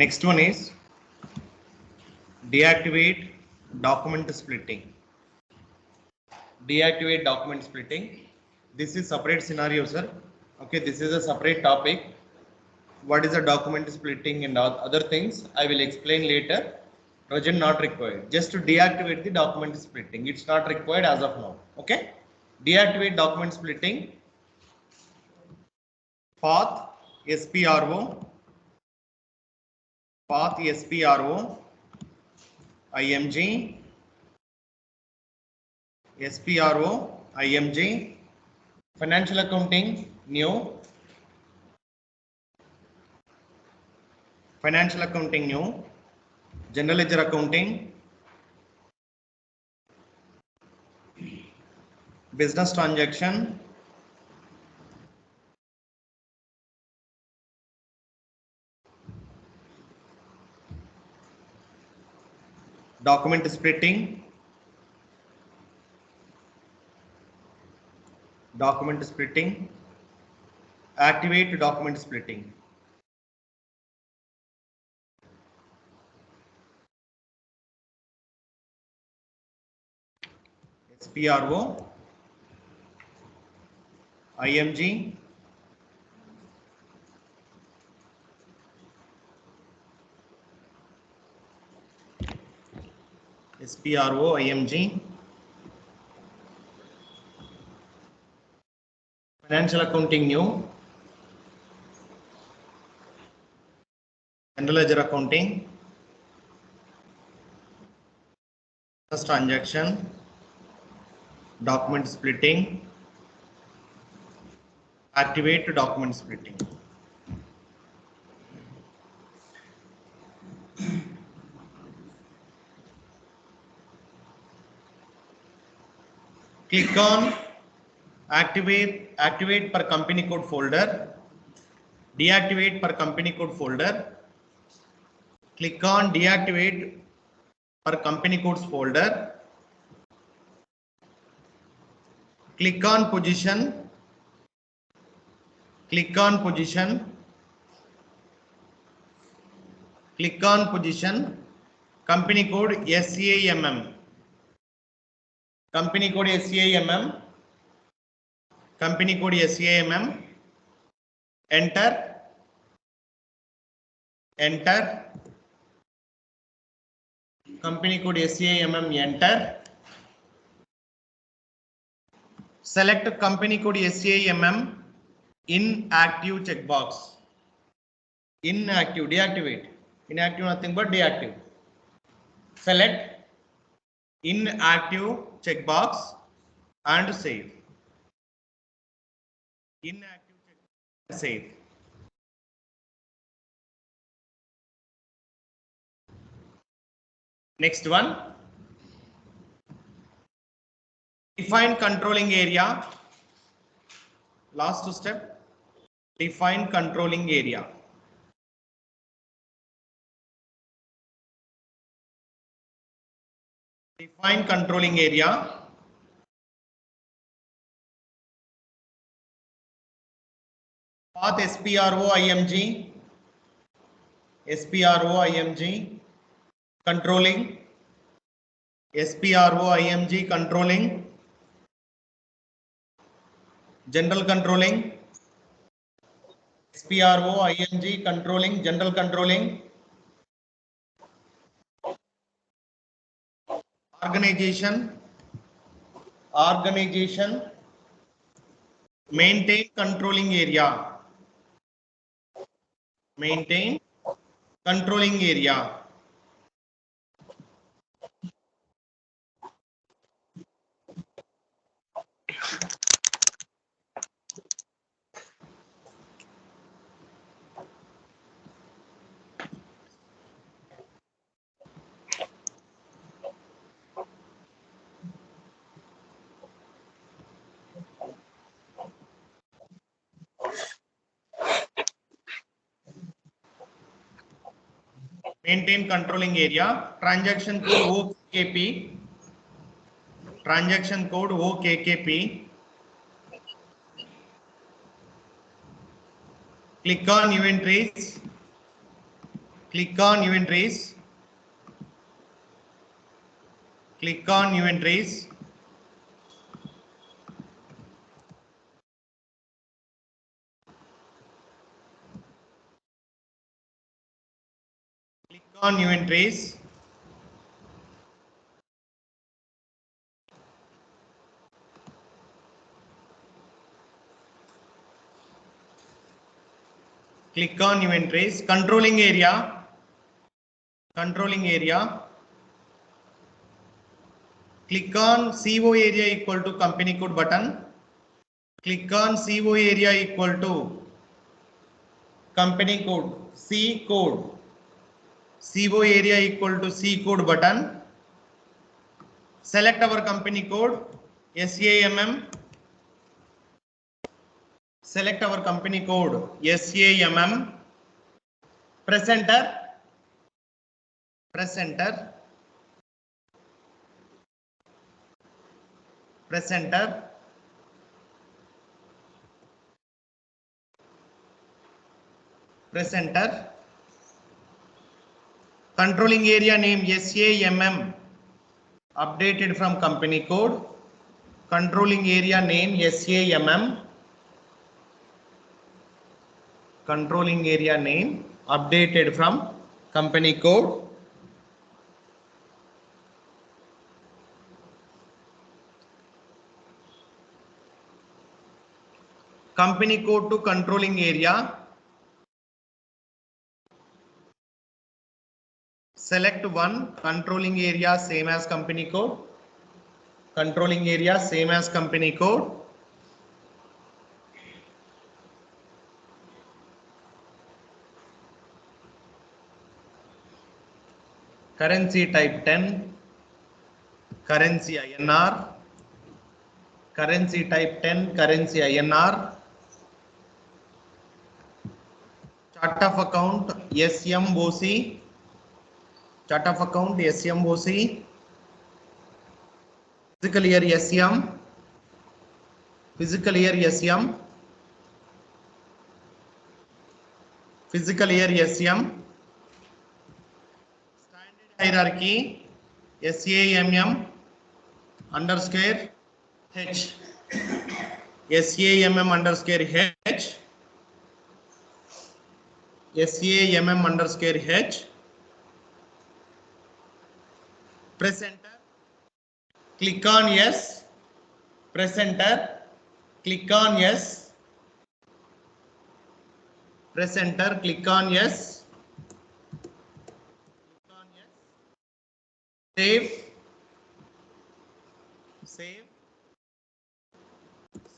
Next one is deactivate document splitting. Deactivate document splitting. This is separate scenario, sir. Okay, this is a separate topic. What is a document splitting and other things I will explain later. Present not required. Just to deactivate the document splitting. It's not required as of now. Okay. Deactivate document splitting. Path SPRO. Path SPRO. IMG. SPRO. IMG. Financial accounting new. Financial accounting new. General ledger accounting. Business transaction. Document splitting. Document splitting. Activate document splitting. SPRO. IMG. SPRO. IMG. Financial accounting new. General ledger accounting. Business transaction. Document splitting. Activate document splitting. Click on activate per company code folder. Deactivate per company code folder. Click on deactivate per company codes folder. Click on position. Click on position. Click on position. Company code SCIMM. Company code SCIMM. Company code SCIMM. Enter. Enter. Company code SCIMM. Enter. Select company code SCIMM. Inactive checkbox. Inactive. Deactivate. Inactive nothing but deactive. Select inactive checkbox and save. Inactive checkbox and save. Next one. Define controlling area. Last step. Define controlling area. Define controlling area. Path SPRO IMG. SPRO IMG. Controlling. SPRO IMG controlling. General controlling. SPRO IMG controlling. General controlling. Organization. Organization. Maintain controlling area. Maintain controlling area. Maintain controlling area. Transaction code OKP. Transaction code OKKP. Click on new entries. Click on new entries. Click on new entries. Click on new entries. Click on new entries. Controlling area. Controlling area. Click on CO area equal to company code button. Click on CO area equal to company code, C code. CO area equal to C code button. Select our company code, SAMM. Select our company code, SAMM. Press enter. Press enter. Press enter. Press enter. Controlling area name SAMM updated from company code. Controlling area name SAMM. Controlling area name updated from company code. Company code to controlling area. Select one. Controlling area same as company code. Controlling area same as company code. Currency type 10. Currency INR. Currency type 10. Currency INR. Chart of account SMOC. Chart of account SMOC. Physical year SM. Physical year SM. Physical year SM. Standard hierarchy SAMM underscore H. SAMM underscore H. SAMM underscore H. Press enter. Click on yes. Press enter. Click on yes. Press enter. Click on yes. Click on yes. Save. Save.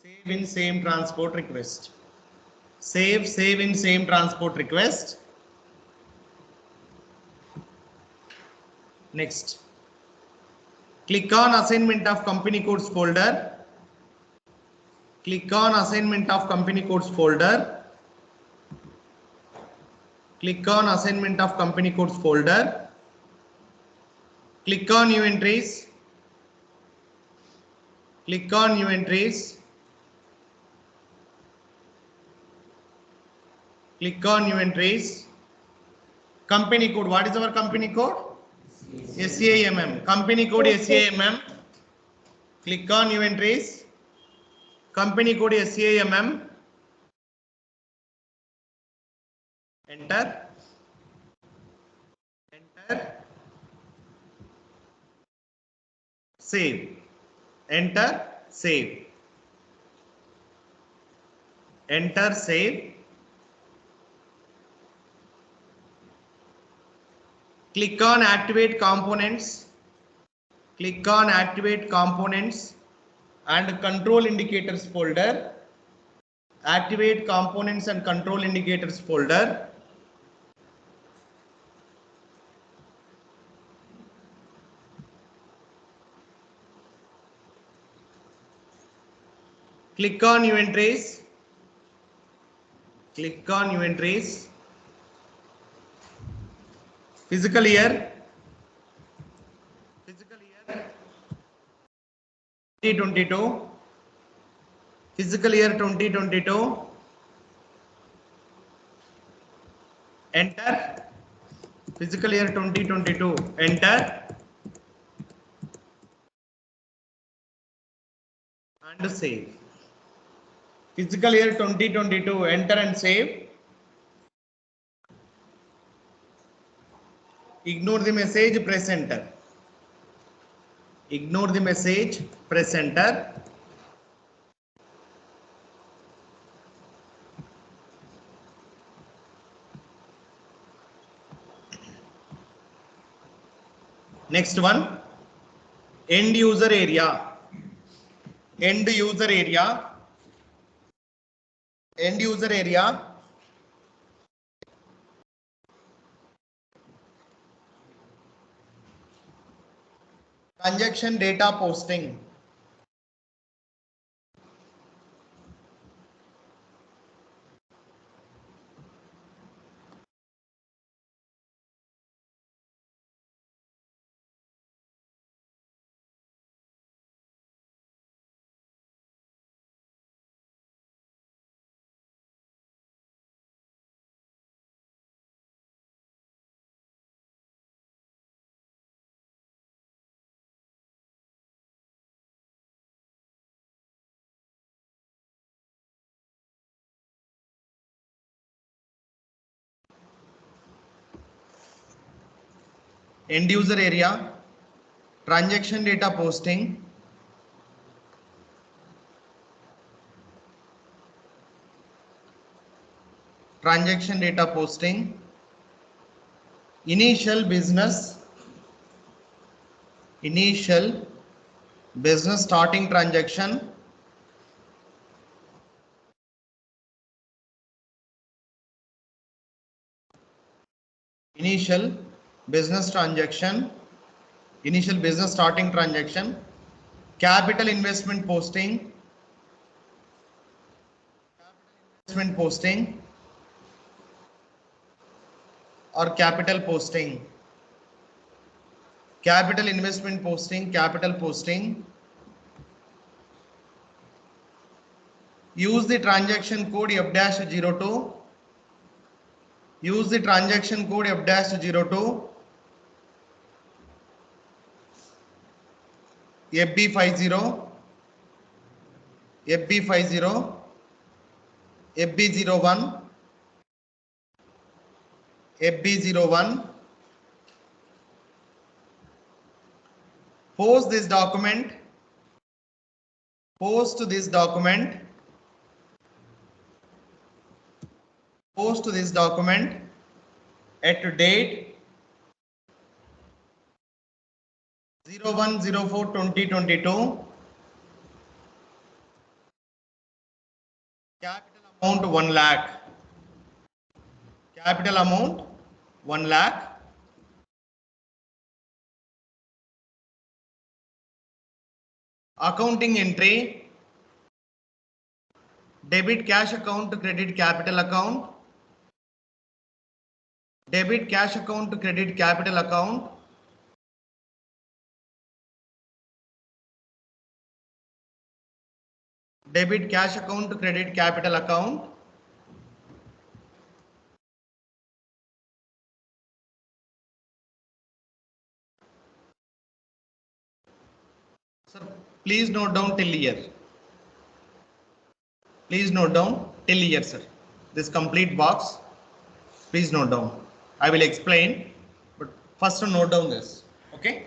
Save in same transport request. Save in same transport request. Next. Click on assignment of company codes folder. Click on assignment of company codes folder. Click on assignment of company codes folder. Click on new entries. Click on new entries. Click on new entries. Company code. What is our company code? SAMM. Company code SAMM. Click on new entries. Company code SAMM. Enter. Enter. Save. Enter. Save. Enter. Save. Click on activate components. Click on activate components and control indicators folder. Activate components and control indicators folder. Click on new entries. Click on new entries. Physical year. Physical year 2022. Physical year 2022. Enter. Fiscal year 2022, enter and save. Fiscal year 2022, enter and save. Ignore the message, press enter. Ignore the message, press enter. Next one, end user area. End user area. End user area. Transaction data posting. End user area. Transaction data posting. Transaction data posting. Initial business starting transaction. Initial business starting transaction. Capital investment posting. Or capital posting. Capital investment posting, capital posting. Use the transaction code F-02. Use the transaction code F-02. FB50, FB50, FB01, FB01. Post this document. Post this document at date 01/04/2022. Capital amount 1 lakh. Capital amount 1 lakh. Accounting entry. Debit cash account to credit capital account. Debit cash account to credit capital account. Debit cash account to credit capital account. Sir, please note down till year. Please note down till year, sir. This complete box, please note down. I will explain, but first note down this. Okay.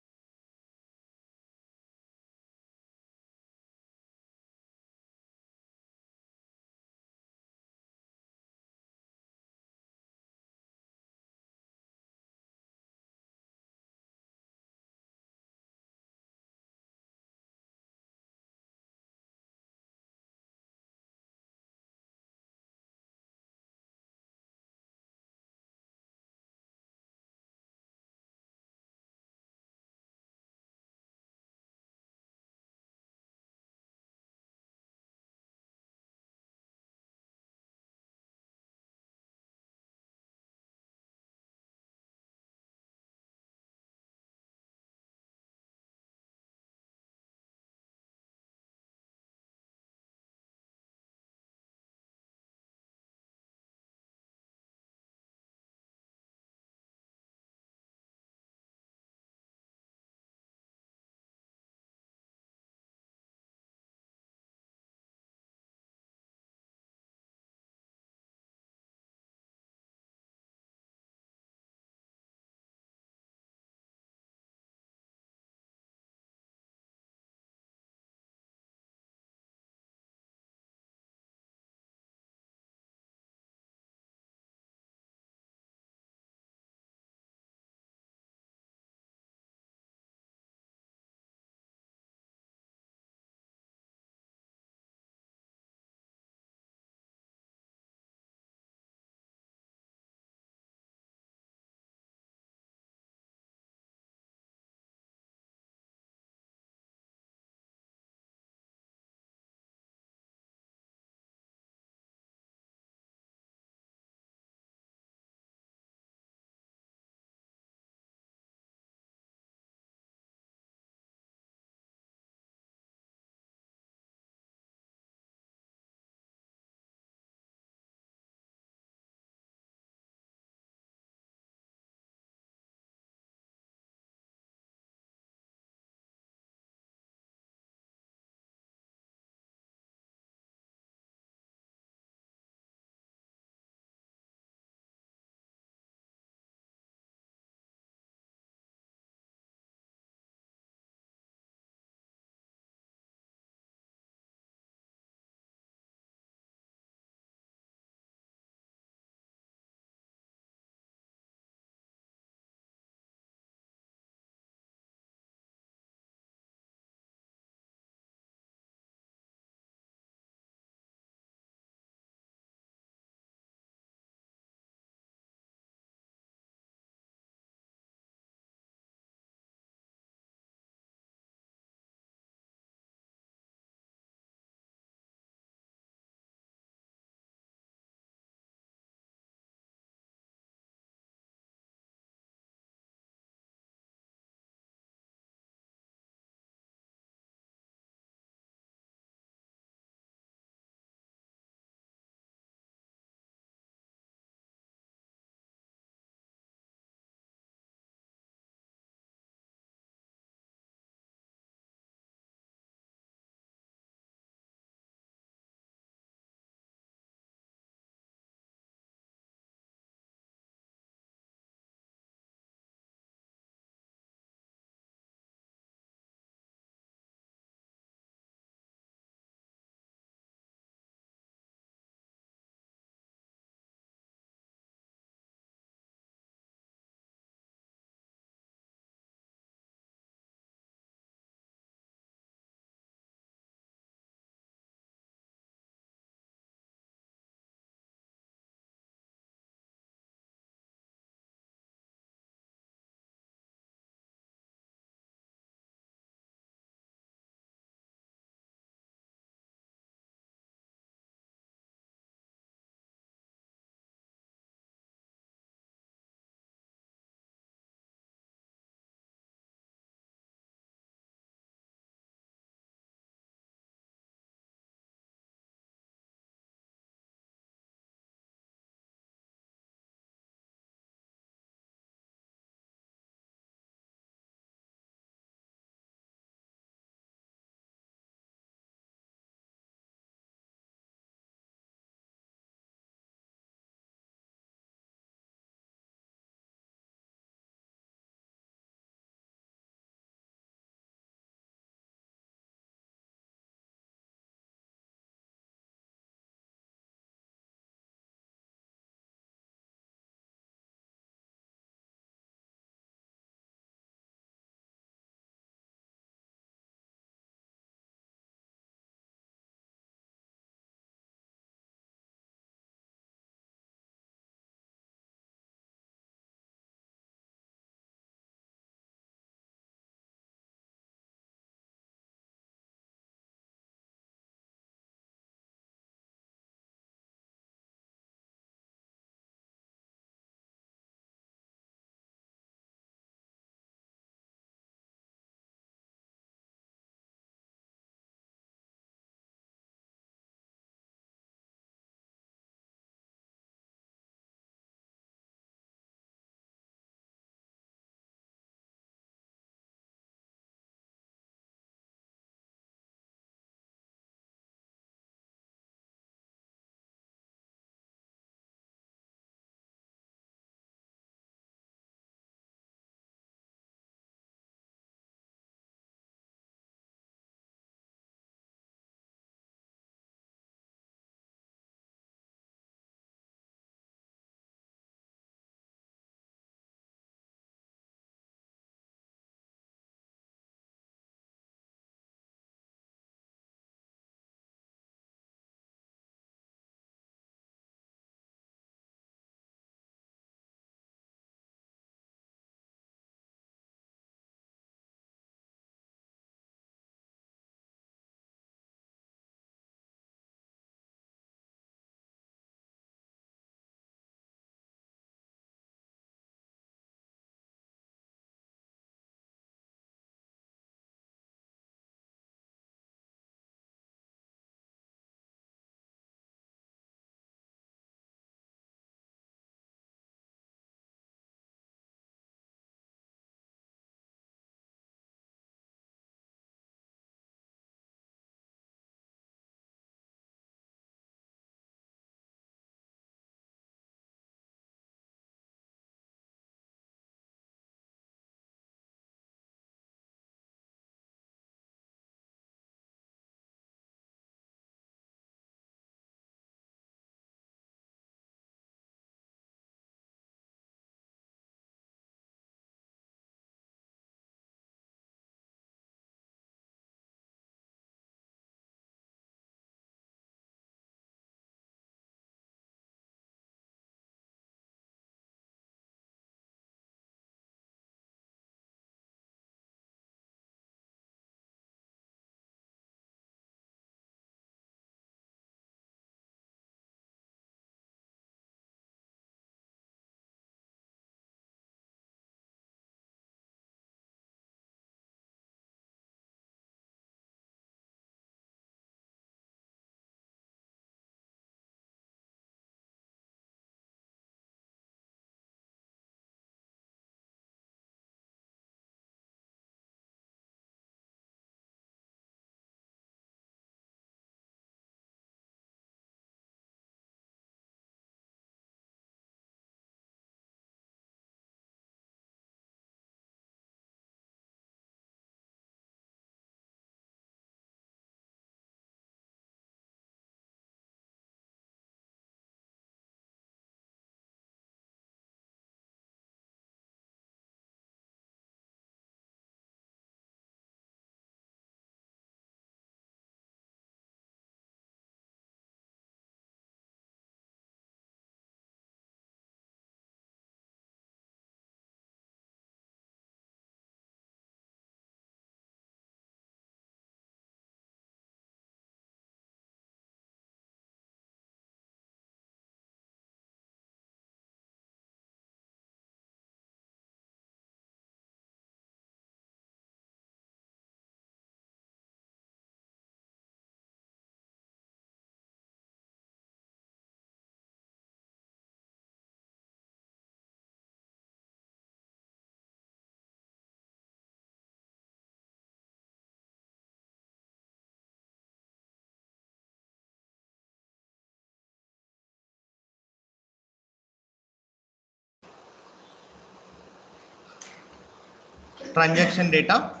transaction data.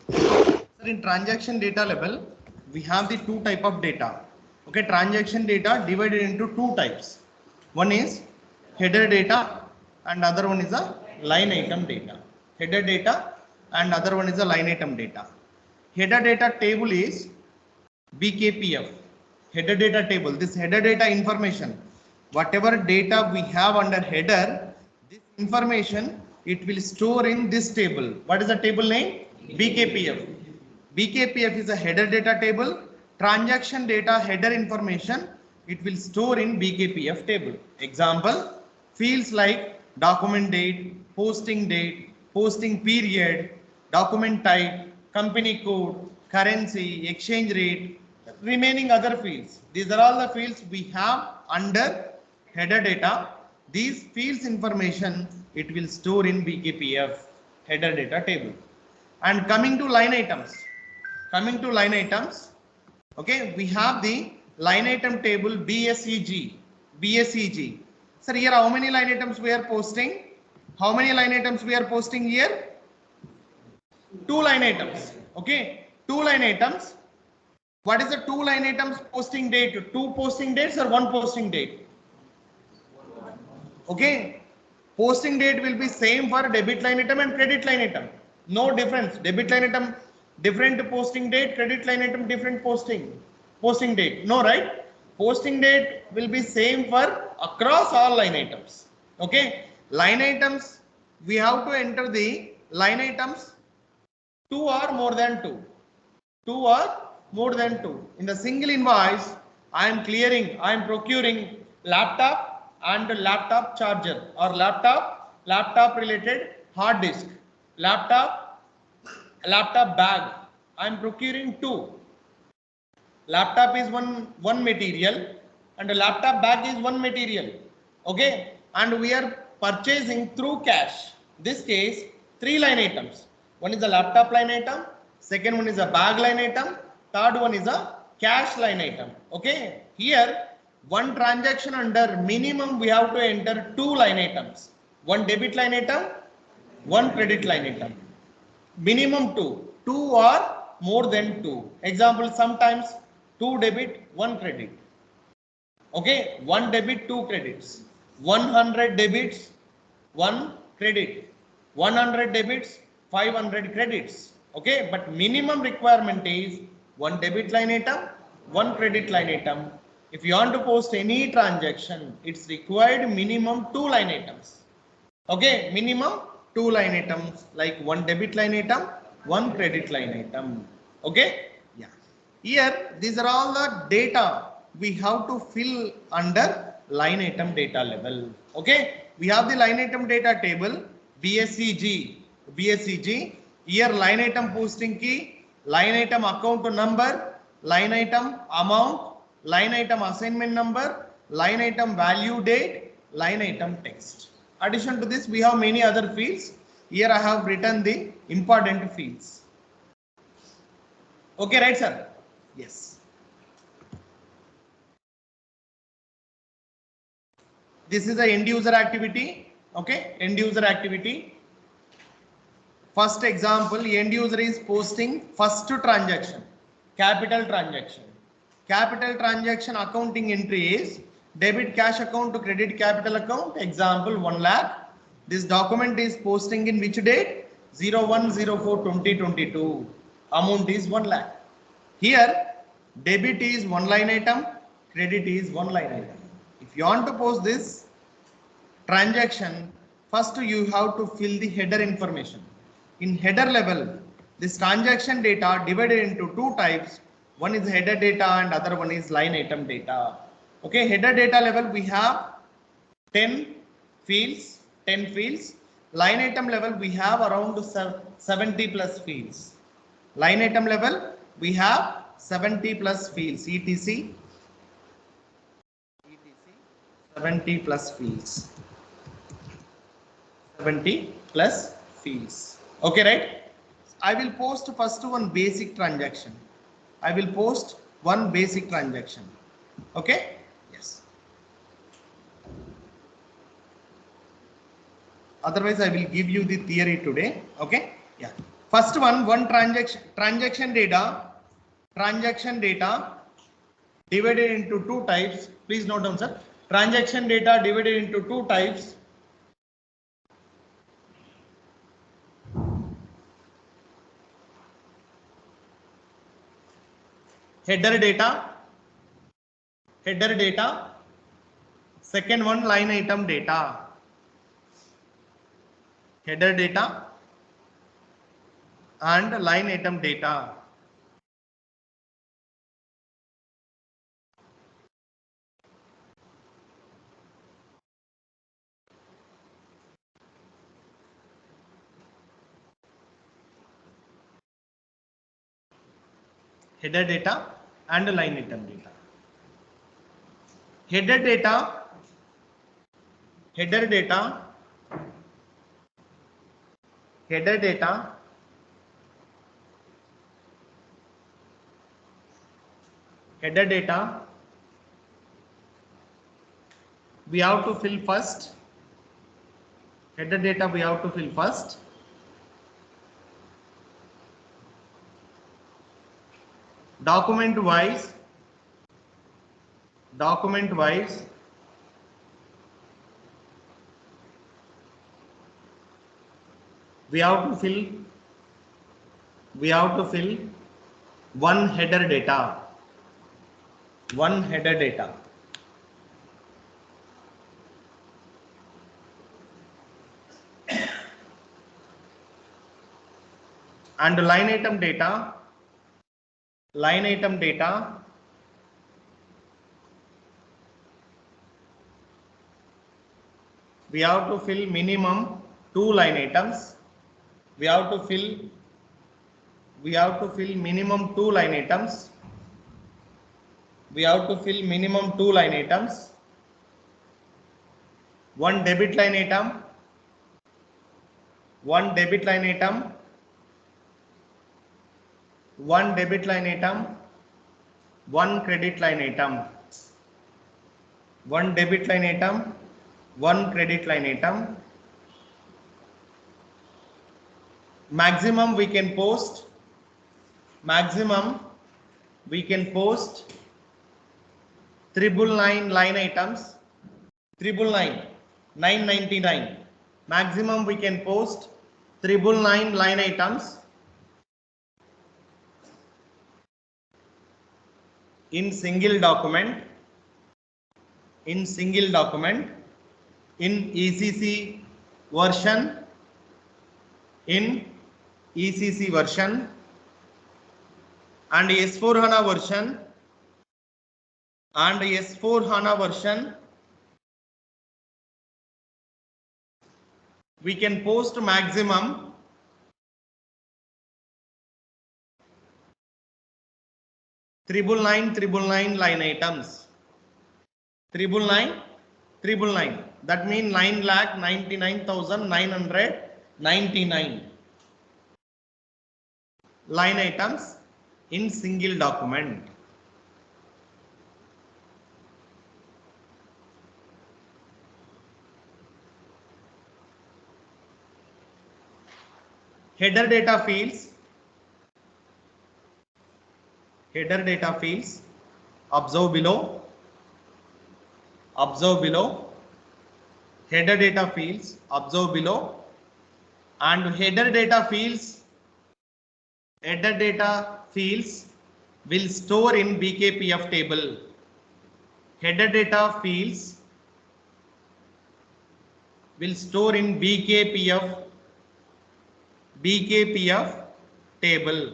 Sir, in transaction data level, we have the two type of data. Okay, transaction data divided into two types. One is header data and other one is a line item data. Header data and other one is a line item data. Header data table is BKPF. Header data table. This header data information, whatever data we have under header, this information it will store in this table. What is the table name? BKPF. BKPF is a header data table. Transaction data header information it will store in BKPF table. Example, fields like document date, posting period, document type, company code, currency, exchange rate, remaining other fields. These are all the fields we have under header data. These fields information it will store in BKPF header data table. And coming to line items. Okay, we have the line item table BSEG. Sir, here how many line items we are posting? How many line items we are posting here? 2 line items. Okay, 2 line items. What is the 2 line items posting date? 2 posting dates or 1 posting date? Okay, posting date will be same for debit line item and credit line item. No difference. Debit line item different posting date, credit line item different posting date. No, right? Posting date will be same for across all line items. Okay, line items we have to enter the line items 2 or more than 2. 2 or more than 2. In the single invoice, I am procuring laptop and laptop charger or laptop related hard disk, laptop bag. I am procuring 2. Laptop is one material and a laptop bag is one material. Okay, and we are purchasing through cash. This case 3 line items. One is a laptop line item, second one is a bag line item, third one is a cash line item. Okay, here one transaction under minimum we have to enter 2 line items. One debit line item, one credit line item. Minimum 2 or more than 2. Example, sometimes 2 debit, 1 credit. Okay, 1 debit, 2 credits. 100 debits, 1 credit. 100 debits, 500 credits. Okay, but minimum requirement is 1 debit line item, 1 credit line item. If you want to post any transaction, it's required minimum 2 line items. Okay, minimum 2 line items like 1 debit line item, 1 credit line item. Okay, yeah. Here, these are all the data we have to fill under line item data level. Okay, we have the line item data table BSEG. Here line item posting key, line item account number, line item amount, line item assignment number, line item value date, line item text. Addition to this, we have many other fields. Here I have written the important fields. Okay, right, sir? Yes. This is the end user activity. Okay, end user activity. First example, end user is posting first transaction, capital transaction. Capital transaction accounting entry is debit cash account to credit capital account. Example 1 lakh. This document is posting in which date? 01/04/2022. Amount is 1 lakh. Here debit is 1 line item, credit is 1 line item. If you want to post this transaction, first you have to fill the header information. In header level, this transaction data divided into 2 types. One is header data and other one is line item data. Okay, header data level we have 10 fields. Line item level we have around 70 plus fields. Line item level we have 70 plus fields. etc 70 plus fields. 70 plus fields. Okay, right? I will post first one basic transaction. Okay? Yes. Otherwise, I will give you the theory today. Okay. Yeah. First one transaction data divided into two types. Please note down, sir. Transaction data divided into two types. Header data. Second one, line item data. Header data and line item data. Header data and line item data. Header data header data we have to fill first. Header data we have to fill first. Document wise we have to fill one header data. And line item data we have to fill minimum two line items. We have to fill minimum two line items. One debit line item, one credit line item, one credit line item. Maximum we can post 999 line items. 999. Maximum we can post 999 line items in single document in ECC version and S4HANA version we can post maximum 999 line items. 999. That means 9,99,999 line items in single document. Header data fields. Observe below. Header data fields. Observe below. And header data fields will store in BKPF table. Header data fields will store in BKPF table.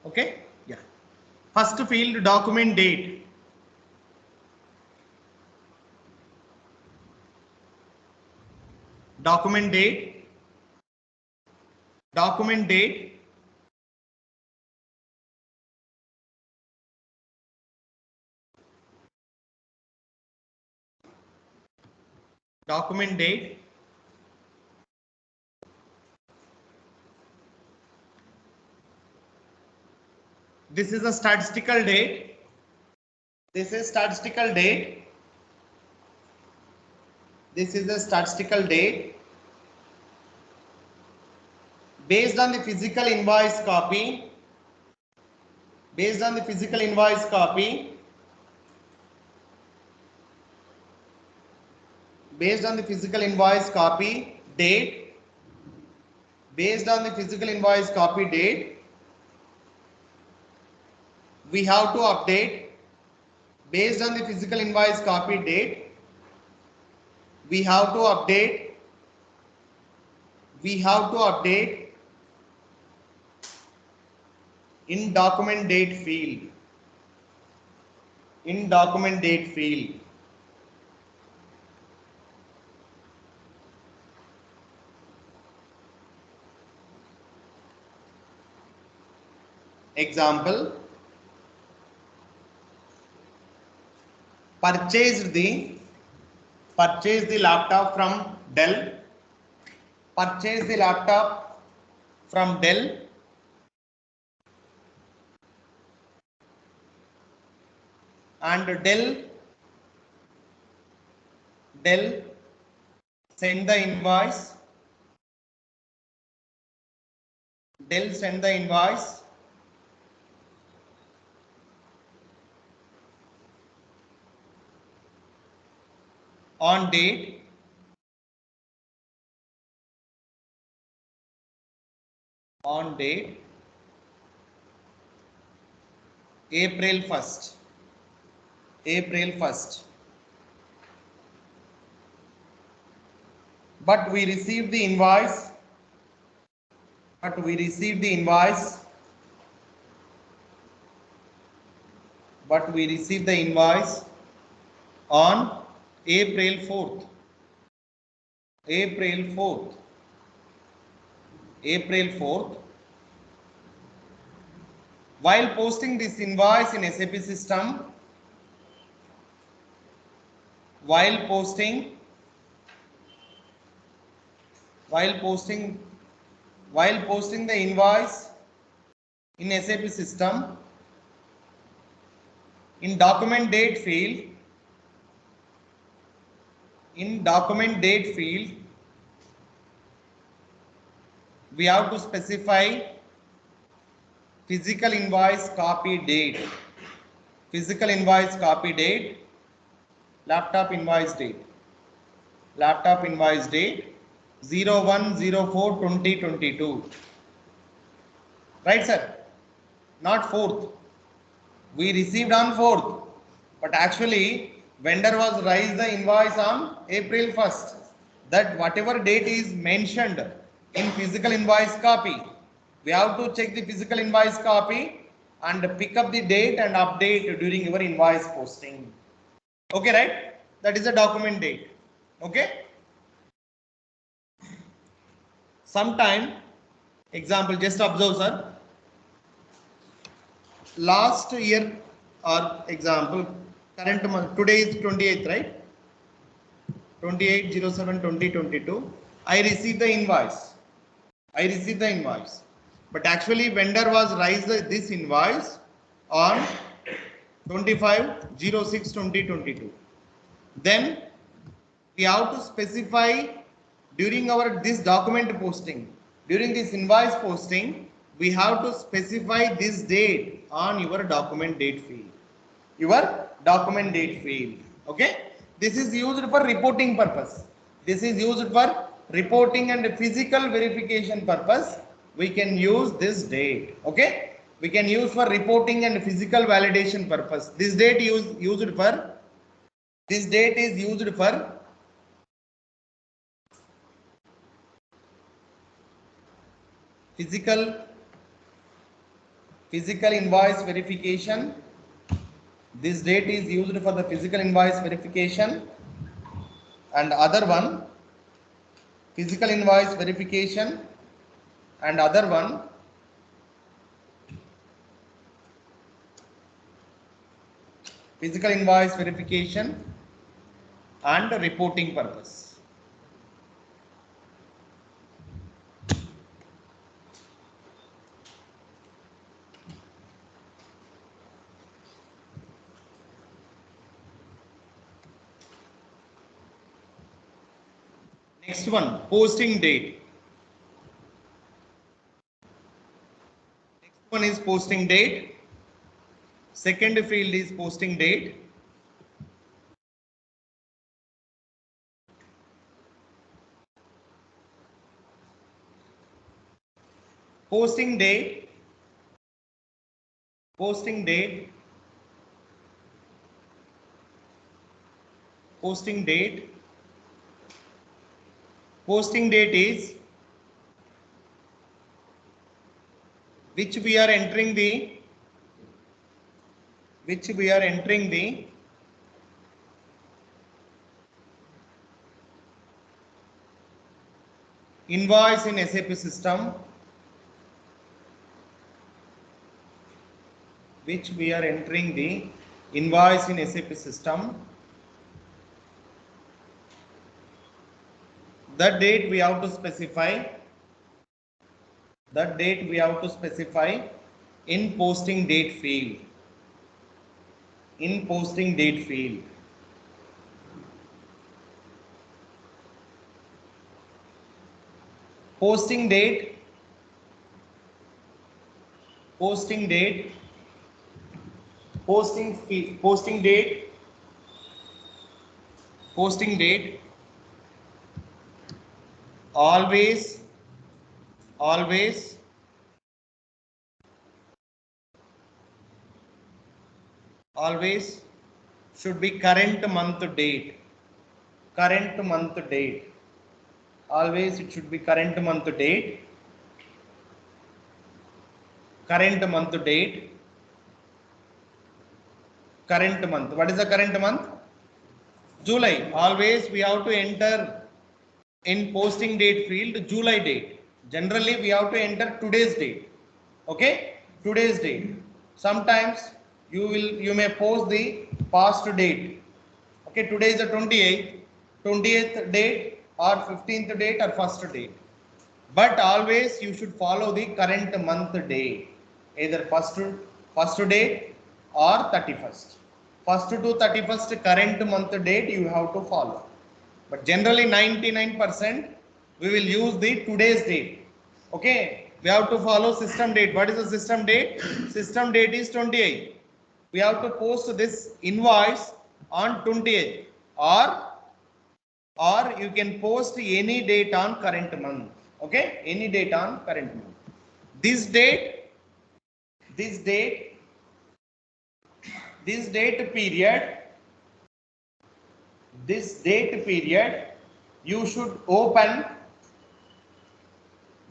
Okay. Yeah. First field, document date. Document date. this is a statistical date. This is statistical date. This is a statistical date. Based on the physical invoice copy. Based on the physical invoice copy. Based on the physical invoice copy date. Based on the physical invoice copy date. We have to update. Based on the physical invoice copy date, we have to update. We have to update in document date field. In document date field. Example, purchased the laptop from Dell. Purchased the laptop from Dell. And Dell send the invoice. Dell send the invoice. On date April 1st. April 1st. But we received the invoice. But we received the invoice. But we received the invoice on April 4th. April 4th. April 4th. While posting this invoice in SAP system, while posting the invoice in SAP system, in document date field, we have to specify physical invoice copy date. Physical invoice copy date, laptop invoice date. Laptop invoice date 01/04/2022. Right, sir? Not 4th. We received on 4th, but actually vendor was raised the invoice on April 1st. That whatever date is mentioned in physical invoice copy, we have to check the physical invoice copy and pick up the date and update during your invoice posting. Okay, right? That is a document date. Okay. Sometime, example, just observe, sir. Last year, or example, current month, today is 28th, right? 28/07/2022. I received the invoice. But actually vendor was raised this invoice on 25/06/2022. Then we have to specify during this document posting, during this invoice posting, we have to specify this date on your document date field. Okay. This is used for reporting purpose. This is used for reporting and physical verification purpose. We can use this date. Okay. We can use for reporting and physical validation purpose. This date is used for physical invoice verification. This date is used for the physical invoice verification, and other one physical invoice verification, and other one physical invoice verification and reporting purpose. Next one, posting date. Next one is posting date. Second field is posting date. Posting date. Posting date. Posting date. Posting date is which we are entering the invoice in SAP system, which we are entering the invoice in SAP system. The date we have to specify. The date we have to specify in posting date field. In posting date field. Posting date. Posting date. Posting date. Posting date. Always should be current month date. Current month date. Always it should be current month date. Current month date. Current month. What is the current month? July. Always we have to enter in posting date field July date. Generally we have to enter today's date. Okay, today's date. Sometimes you may post the past date. Okay, today is the 28th date or 15th date or first date. But always you should follow the current month date, either first date or 31st. First to 31st current month date you have to follow. But generally 99% we will use the today's date. Okay, we have to follow system date. What is the system date? System date is 28. We have to post this invoice on 28th, or you can post any date on current month. Okay, any date on current month. This date period you should open.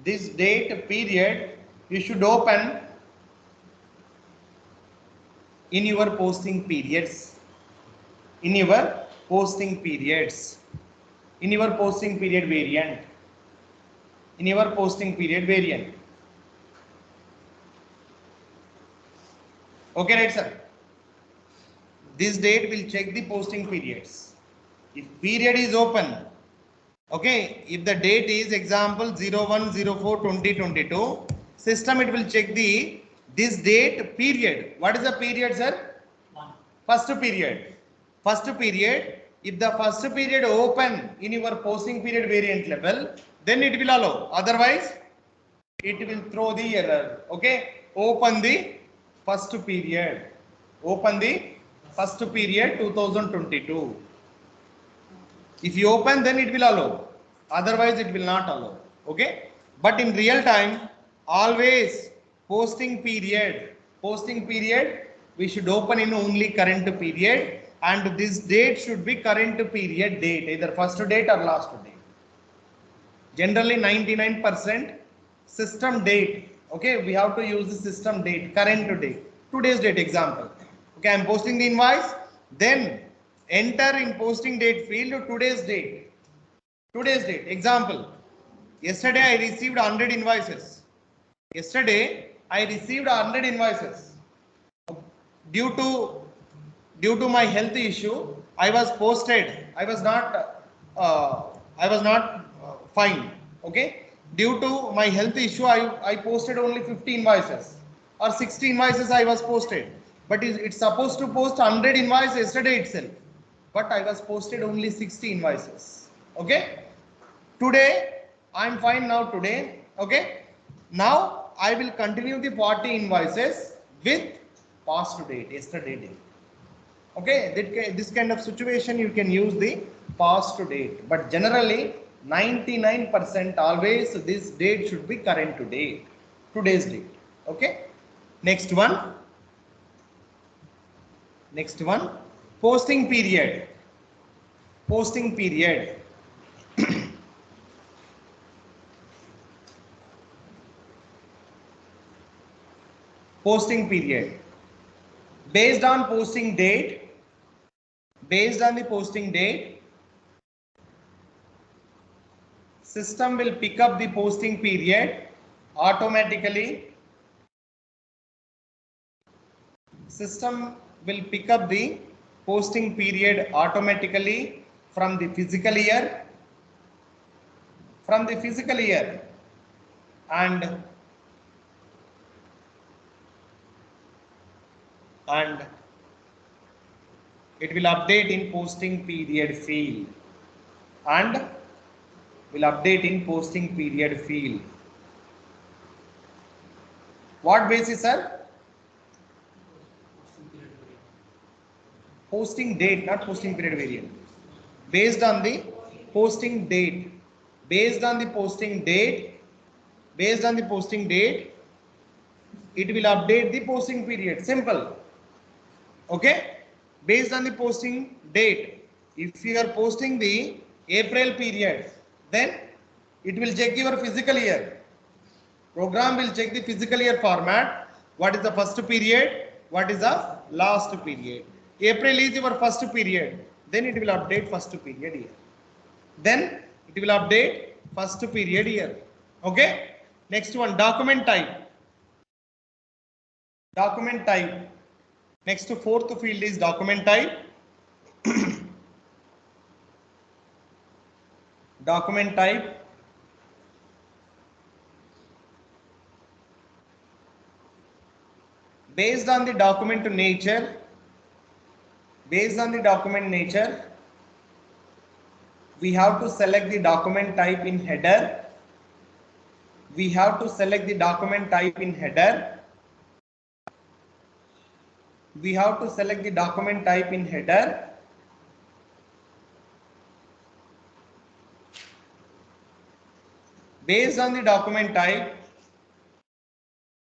This date period you should open in your posting periods. In your posting periods. In your posting period variant. In your posting period variant. Okay, right, sir? This date will check the posting periods. If period is open, okay, if the date is example 01/04/2022, system it will check this date period. What is the period, sir? First period. First period. If the first period open in your posting period variant level, then it will allow. Otherwise, it will throw the error. Okay, open the first period. Open the first period 2022. If you open, then it will allow. Otherwise, it will not allow. Okay. But in real time, always posting period, we should open in only current period, and this date should be current period date, either first date or last date. Generally, 99% system date. Okay, we have to use the system date, current date, today's date example. Okay, I am posting the invoice, then enter in posting date field today's date. Today's date example. Yesterday I received 100 invoices. Yesterday I received 100 invoices. Due to my health issue, I was posted. I was not fine. Okay. Due to my health issue, I posted only 50 invoices or 60 invoices I was posted. But it's supposed to post 100 invoices yesterday itself. But I was posted only 60 invoices. Okay. Today, I'm fine now today. Okay. Now I will continue the 40 invoices with past date, yesterday date. Okay, this kind of situation you can use the past date, but generally 99% always this date should be current date, today's date. Okay, next one, posting period. Posting period. Posting period. Based on posting date, system will pick up the posting period automatically. System will pick up the posting period automatically from the physical year. And it will update in posting period field. What basis, sir? Posting date, not posting period variant. Based on the posting date, it will update the posting period. Simple. Okay, based on the posting date, if you are posting the April period, then it will check your physical year. Program will check the physical year format. What is the first period? What is the last period? April is your first period. Then it will update first period year. Okay. Next one, document type. Next to fourth field is document type. Based on the document nature, we have to select the document type in header. Based on the document type in header,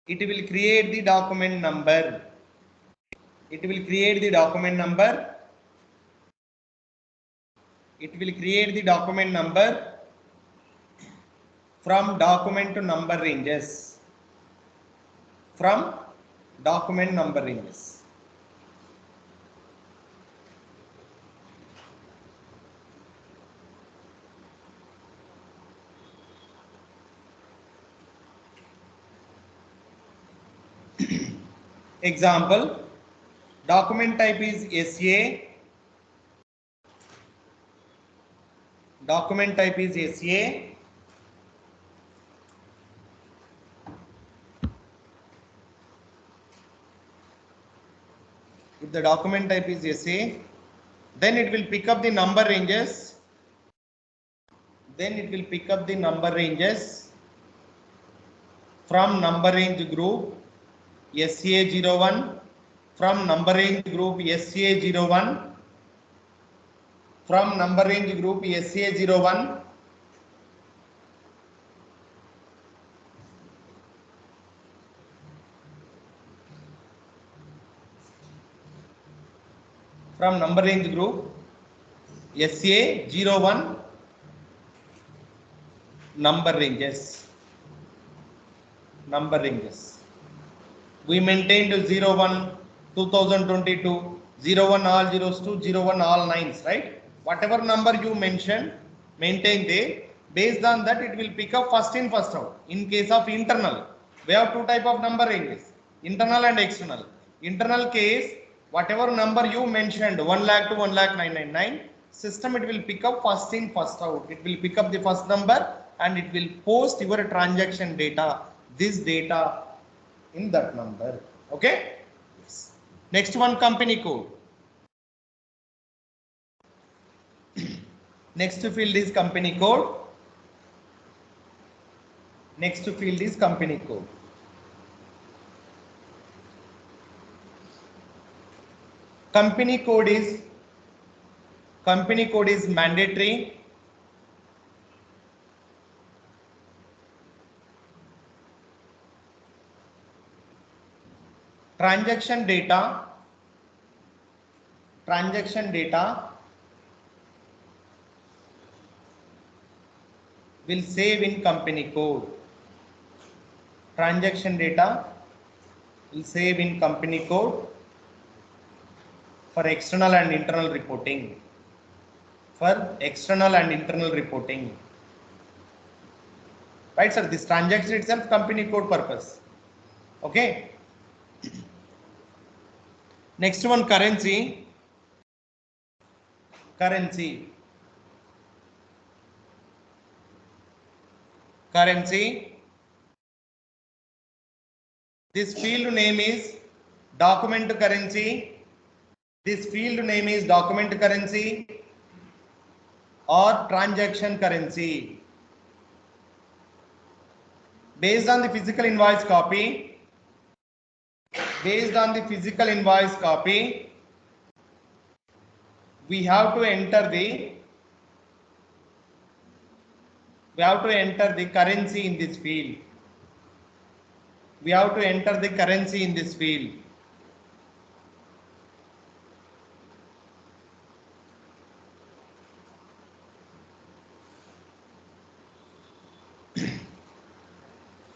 it will create the document number. From document to number ranges. Example, document type is SA. If the document type is SA, then it will pick up the number ranges. From number range group SA01, from number range group SA01, from number range group SA01, from number range group SA01 number ranges. We maintained 01 2022, 01 all zeros to 01 all nines, right? Whatever number you mention, maintain there. Based on that, it will pick up first in, first out. In case of internal, we have two type of number ranges, internal and external. Internal case, whatever number you mentioned, 1 lakh to 1 lakh 999, system it will pick up first in, first out. It will pick up the first number and it will post your transaction data, this data in that number. Okay. Yes. Next one, company code. Next field is company code. Next field is company code. Company code is mandatory. Transaction data will save in company code. Transaction data will save in company code for external and internal reporting. Right, sir? This transaction itself company code purpose. Okay. Next one, currency. This field name is document currency. Or transaction currency. Based on the physical invoice copy, we have to enter the currency in this field.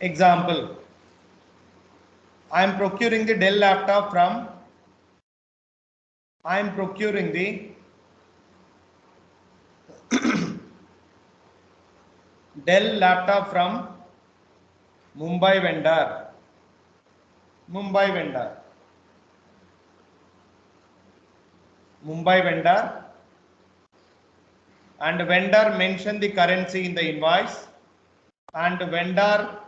Example, I am procuring the Dell laptop from Mumbai vendor. And vendor mention the currency in the invoice. Vendor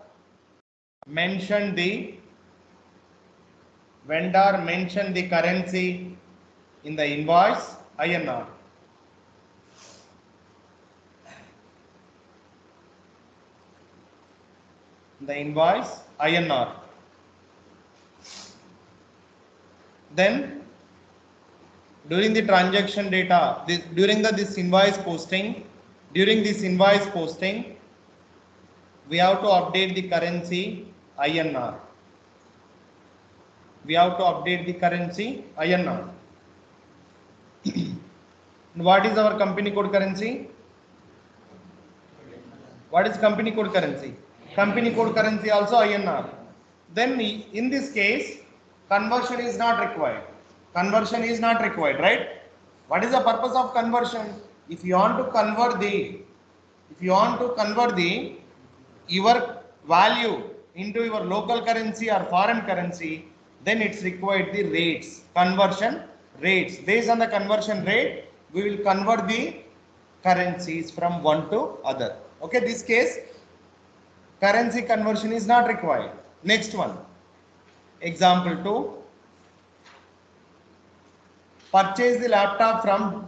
mention the currency in the invoice INR. Then during the transaction data, during this invoice posting, we have to update the currency INR. What is our company code currency? What is company code currency? Company code currency also INR. Then in this case, conversion is not required. Right? What is the purpose of conversion? If you want to convert your value into your local currency or foreign currency, then it's required the rates, conversion rates. Based on the conversion rate, we will convert the currencies from one to other. Okay, this case currency conversion is not required. Next one, example 2. Purchase the laptop from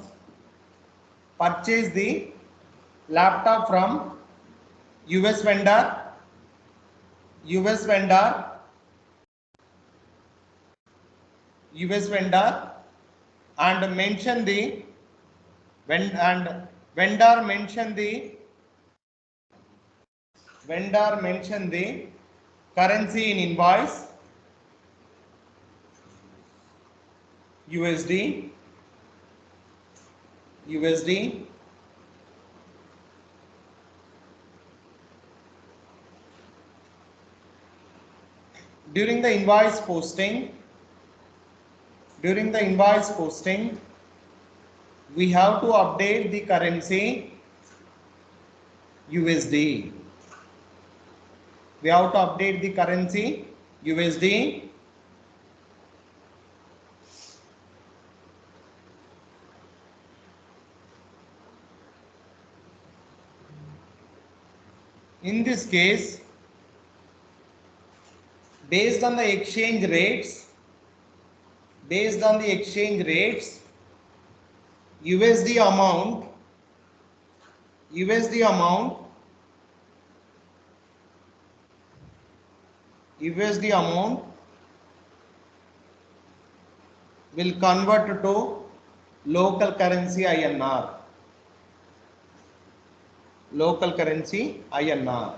US vendor and mention the vendor mention the currency in invoice USD. During the invoice posting, we have to update the currency USD. In this case, based on the exchange rates, USD amount USD amount will convert to local currency INR. Local currency INR.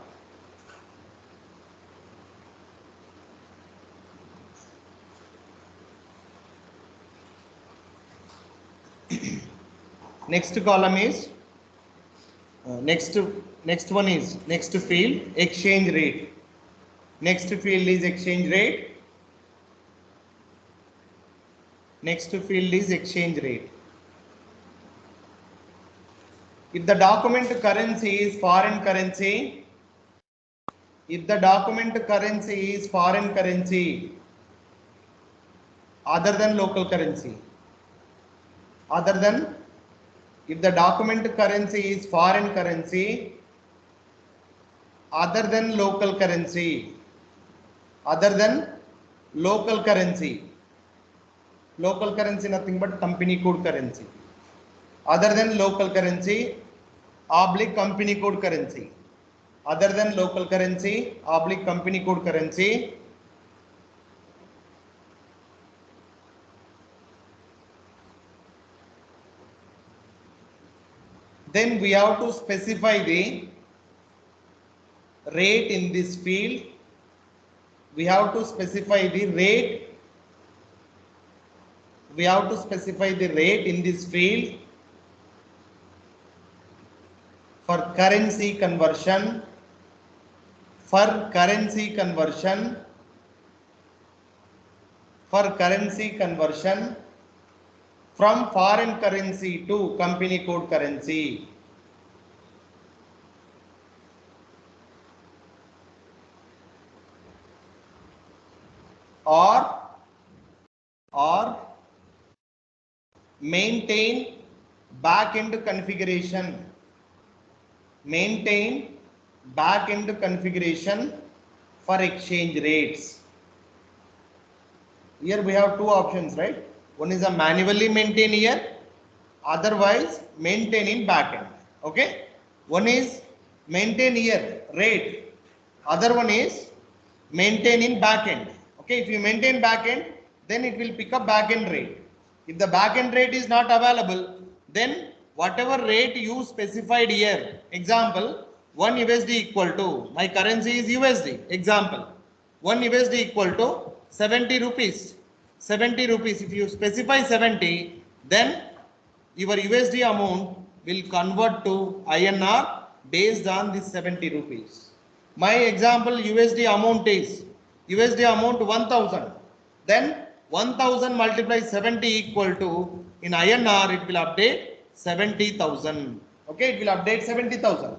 Next column is next one is next field exchange rate. Next field is exchange rate. Next field is exchange rate. If the document currency is foreign currency, if the document currency is foreign currency other than local currency, other than, if the document currency is foreign currency other than local currency, other than local currency, local currency nothing but company code currency, other than local currency oblique company code currency, other than local currency oblique company code currency, then we have to specify the rate in this field. We have to specify the rate. We have to specify the rate in this field for currency conversion. For currency conversion. For currency conversion from foreign currency to company code currency. Or maintain back-end configuration. Maintain back-end configuration for exchange rates. Here we have two options, right? One is a manually maintain here, otherwise maintain in backend. Okay, one is maintain here rate, other one is maintain in backend. Okay, if you maintain backend, then it will pick up backend rate. If the backend rate is not available, then whatever rate you specified here, example 1 USD equal to, my currency is USD, example 1 USD equal to 70 rupees. 70 rupees, if you specify 70, then your USD amount will convert to INR based on this 70 rupees. My example USD amount is USD amount 1000. Then 1000 multiplied 70 equal to, in INR it will update 70,000. Okay, it will update 70,000.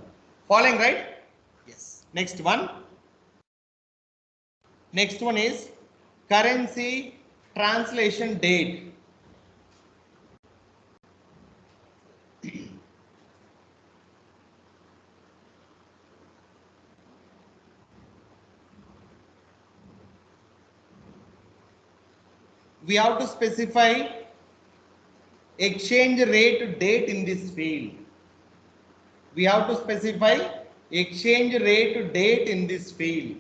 Following, right? Yes. Next one. Next one is currency translation date. We have to specify exchange rate date in this field. We have to specify exchange rate date in this field.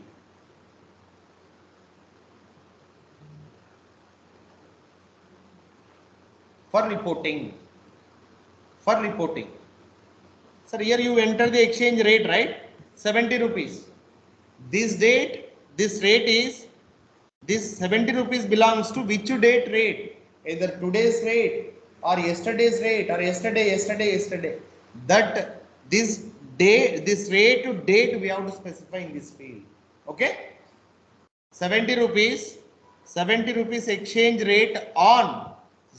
For reporting. For reporting. Sir, here you enter the exchange rate, right? 70 rupees. This date, this rate is, this 70 rupees belongs to which date rate? Either today's rate or yesterday's rate or yesterday. That this day, this rate to date we have to specify in this field. Okay? 70 rupees exchange rate on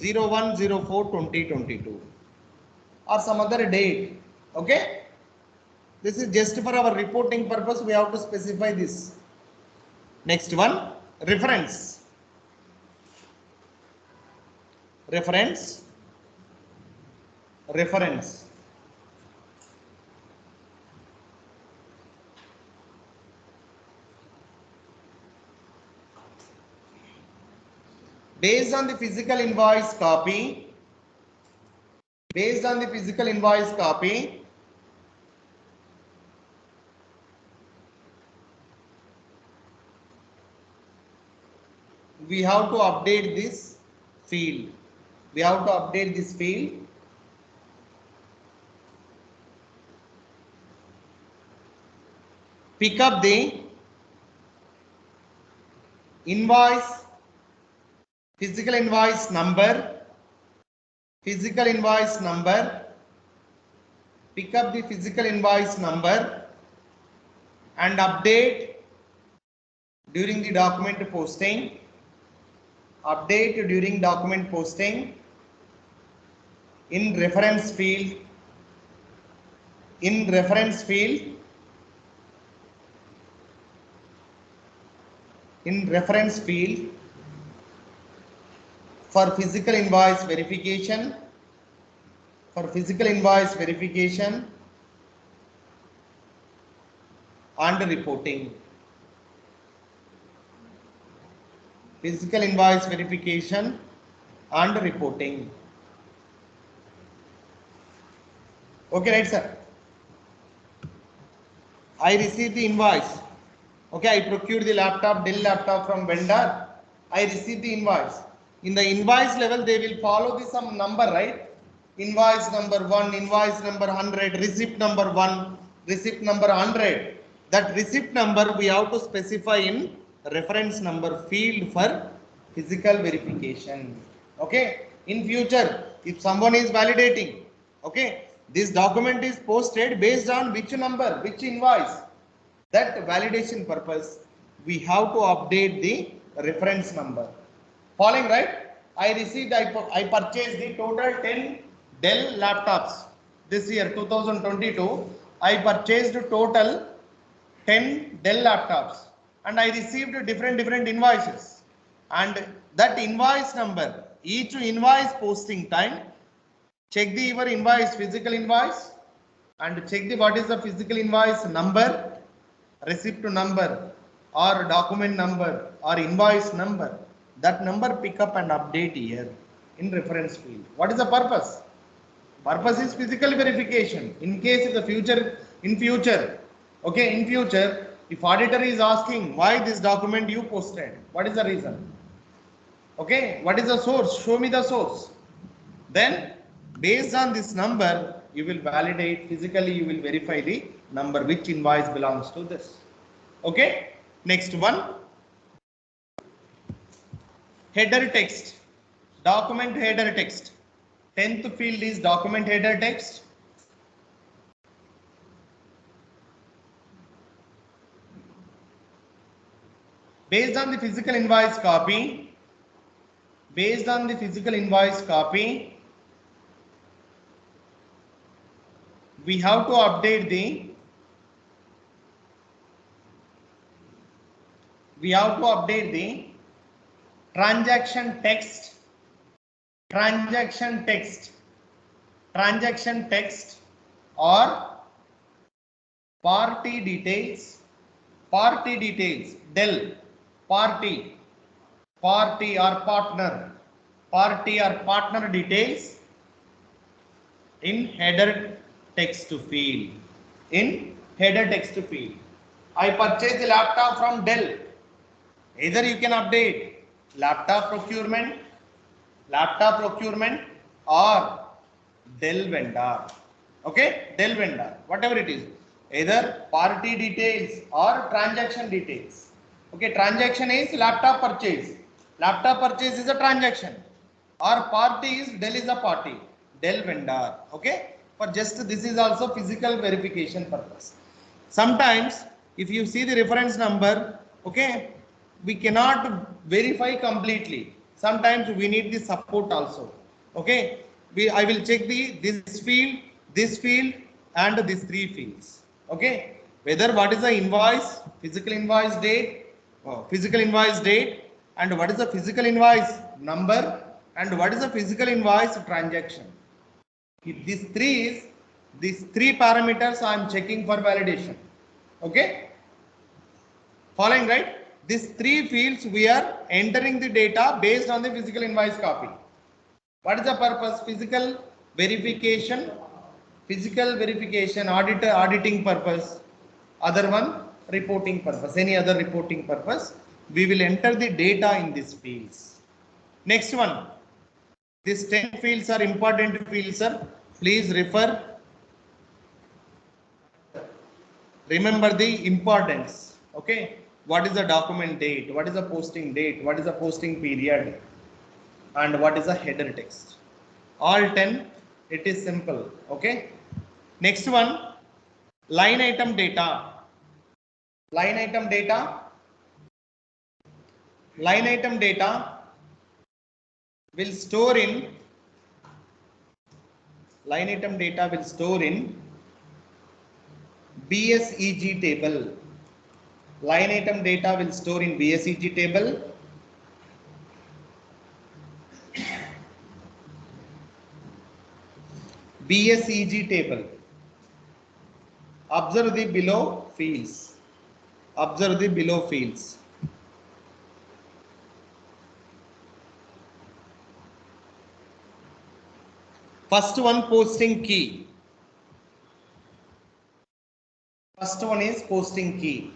01/04/2022 or some other date. Okay? This is just for our reporting purpose. We have to specify this. Next one, reference. Reference. Reference. Based on the physical invoice copy, based on the physical invoice copy, we have to update this field. We have to update this field. Pick up the invoice, physical invoice number, physical invoice number. Pick up the physical invoice number and update during the document posting. Update during document posting in reference field. In reference field. In reference field for physical invoice verification. For physical invoice verification and reporting. Physical invoice verification and reporting. Okay, right, sir? I received the invoice. Okay, I procured the laptop, Dell laptop from vendor. I received the invoice. In the invoice level, they will follow the some number, right? Invoice number 1, invoice number 100, receipt number 1, receipt number 100. That receipt number we have to specify in reference number field for physical verification. Okay, in future, if someone is validating, okay, this document is posted based on which number, which invoice. That validation purpose, we have to update the reference number. Following, right? I received, I purchased the total 10 Dell laptops this year, 2022. I purchased total 10 Dell laptops and I received different invoices. And that invoice number, each invoice posting time, check the your invoice, physical invoice, and check the what is the physical invoice number, receipt number or document number or invoice number. That number pick up and update here in reference field. What is the purpose? Purpose is physical verification. In case in the future, okay, in future, if auditor is asking why this document you posted, what is the reason? Okay, what is the source? Show me the source. Then based on this number, you will validate physically, you will verify the number which invoice belongs to this. Okay, next one. Header text, document header text. 10th field is document header text. Based on the physical invoice copy, based on the physical invoice copy, we have to update the transaction text, or party details, Dell party or partner details in header text field. I purchased the laptop from Dell. Either you can update laptop procurement or Dell vendor. Okay, Dell vendor, whatever it is, either party details or transaction details. Okay, transaction is laptop purchase is a transaction, or party is Dell is a party, Dell vendor. Okay, for just this is also physical verification purpose. Sometimes if you see the reference number, okay, we cannot verify completely. Sometimes we need the support also. Okay, I will check this field, and these 3 fields. Okay, whether what is the invoice, physical invoice date, and what is the physical invoice number, and what is the physical invoice transaction. These three parameters I am checking for validation. Okay, following, right? These 3 fields we are entering the data based on the physical invoice copy. What is the purpose? Physical verification, auditing purpose. Other one, reporting purpose. Any other reporting purpose. We will enter the data in these fields. Next one. These 10 fields are important fields, sir. Please refer. Remember the importance. Okay. What is the document date? What is the posting date? What is the posting period? And what is the header text? All 10. It is simple. Okay. Next one. Line item data. Line item data. Line item data will store in BSEG table. Line item data will store in BSEG table. BSEG table. Observe the below fields. Observe the below fields. First one, posting key. First one is posting key.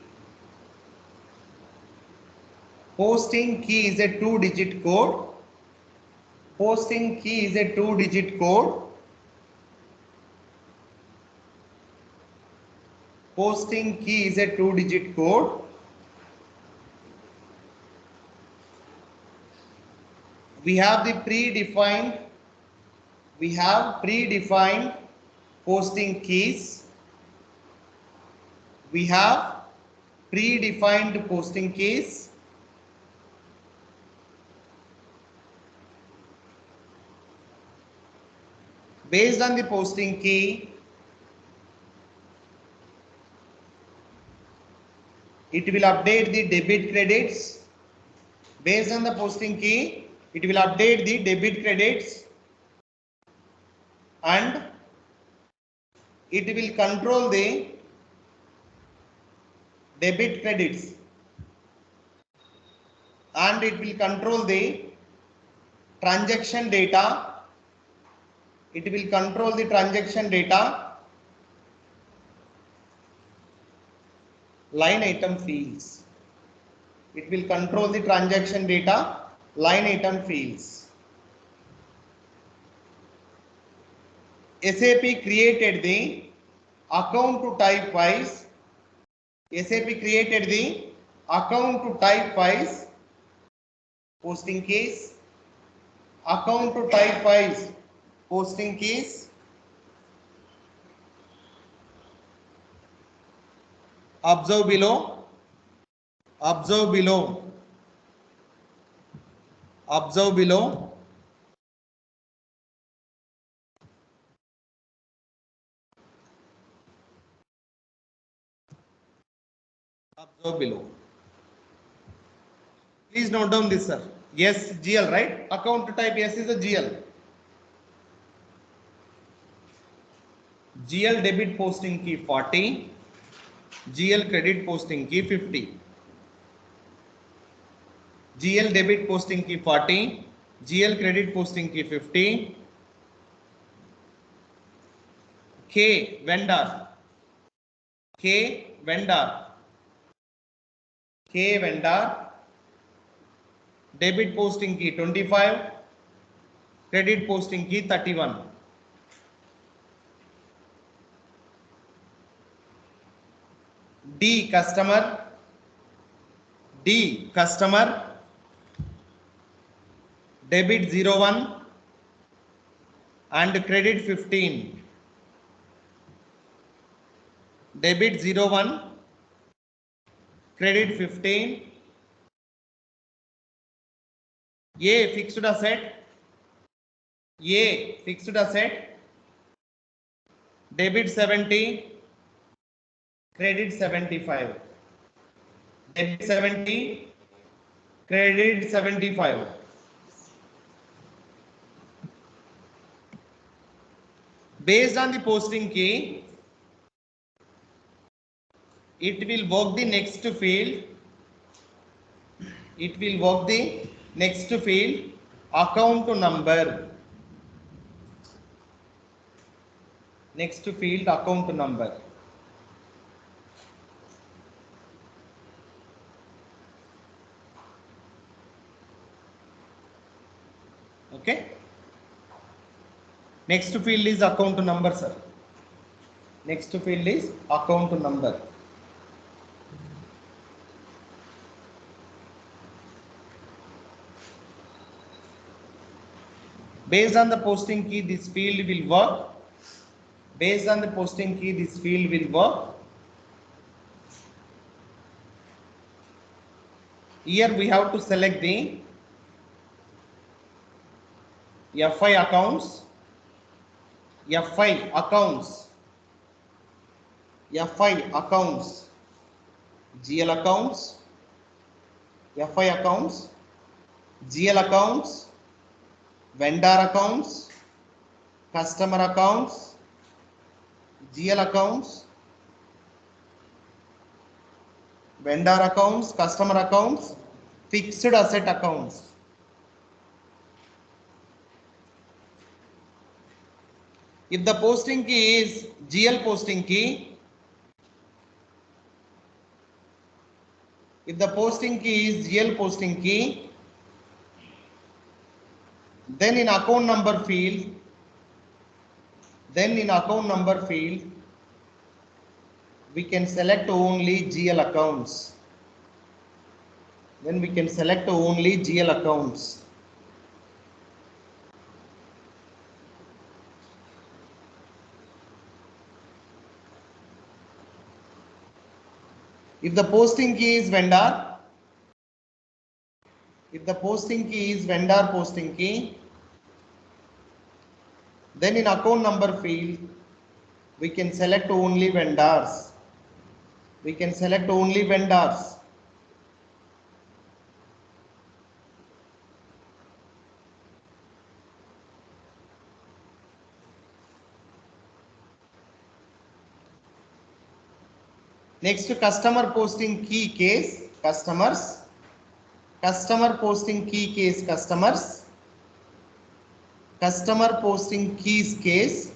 Posting key is a 2-digit code. Posting key is a 2-digit code. Posting key is a 2-digit code. We have predefined posting keys. We have predefined posting keys. Based on the posting key, it will update the debit credits. Based on the posting key, it will update the debit credits and it will control the debit credits and it will control the transaction data. It will control the transaction data, line item fields. It will control the transaction data, line item fields. SAP created the account to type wise. SAP created the account to type wise posting keys. Account to type wise posting keys. Observe below. Observe below. Observe below. Observe below. Please note down this, sir. Yes, GL, right? Account to type yes is a GL. GL debit posting key 40. GL credit posting key 50. GL debit posting key 40. GL credit posting key 50. K vendor. K vendor. K vendor. Debit posting key 25. Credit posting key 31. D customer. D customer. Debit 01 and credit 15. Debit 01, credit 15. A fixed asset. A fixed asset. Debit 70, credit 75. Debit 70, credit 75. Based on the posting key, it will work the next field. It will work the next field, account number. Next field, account number. Okay. Next field is account number, sir. Next field is account number. Based on the posting key, this field will work. Based on the posting key, this field will work. Here we have to select the FI accounts, FI accounts, FI accounts, GL accounts, FI accounts, GL accounts, vendor accounts, customer accounts, GL accounts, vendor accounts, customer accounts, fixed asset accounts. If the posting key is GL posting key, if the posting key is GL posting key, then in account number field, we can select only GL accounts. Then we can select only GL accounts. If the posting key is vendor, posting key, then in account number field, we can select only vendors. Next, customer posting key case, customers. Customer posting key case, customers. Customer posting keys case,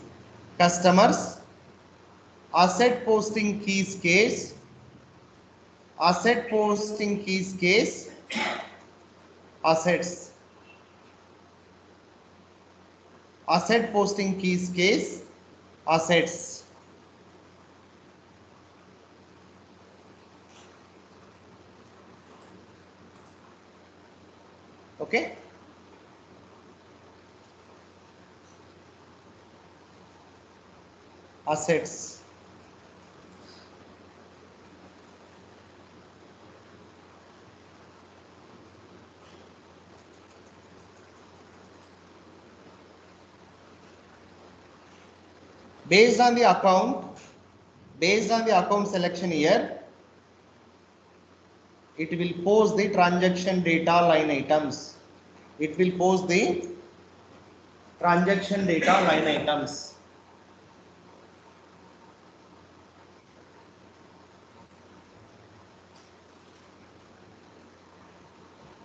customers. Asset posting keys case, asset posting keys case, assets. Asset posting keys case, assets. Okay. Assets. Based on the account selection here, it will post the transaction data line items.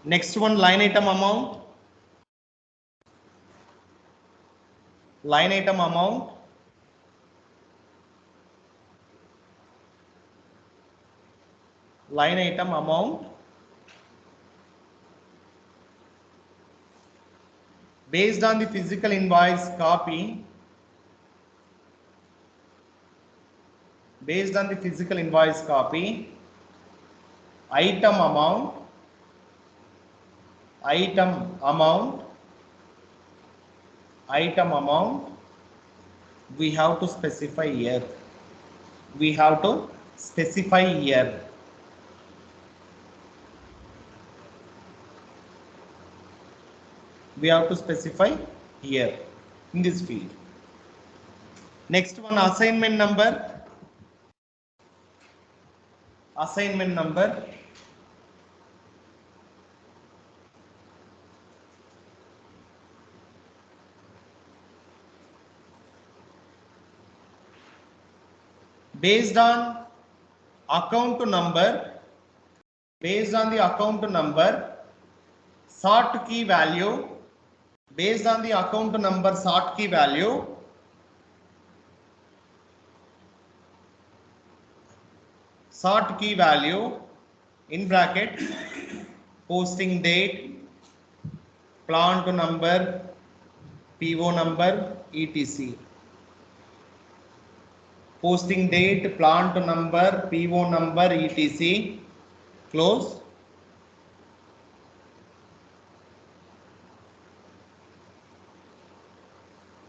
Next one, line item amount. Line item amount. Line item amount. Based on the physical invoice copy. Item amount. We have to specify here. We have to specify here in this field. Next one, assignment number. Based on account number, sort key value. Based on the account number sort key value, in bracket, posting date, plant number, PO number, etc. Posting date, plant number, PO number, etc. Close.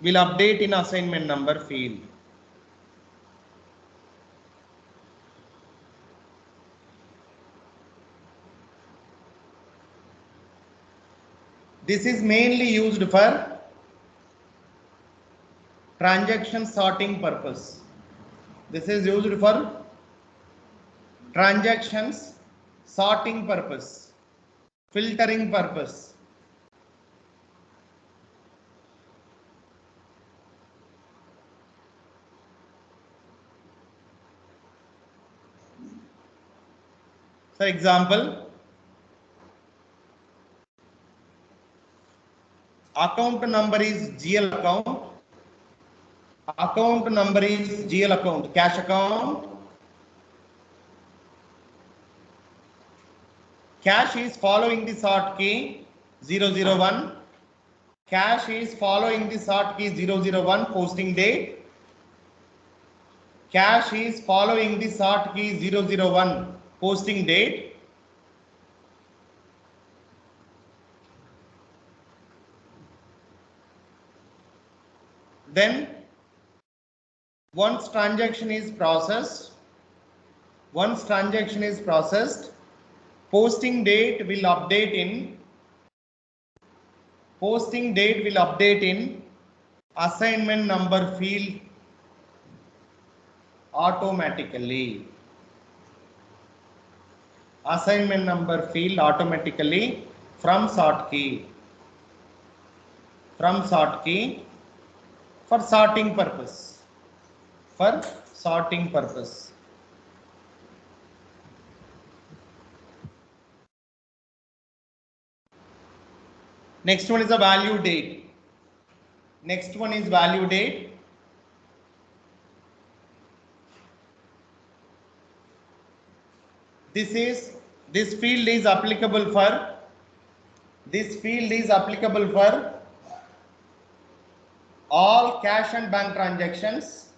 We'll update in assignment number field. This is mainly used for transaction sorting purpose. This is used for transactions sorting purpose, filtering purpose. For example, account number is GL account. Account number is GL account, cash account. Cash is following the sort key 001. Cash is following the sort key 001, posting date. Cash is following the sort key 001, posting date. Then once transaction is processed, posting date will update in assignment number field automatically. Assignment number field automatically from sort key. For sorting purpose. Next one is a value date. This field is applicable for all cash and bank transactions.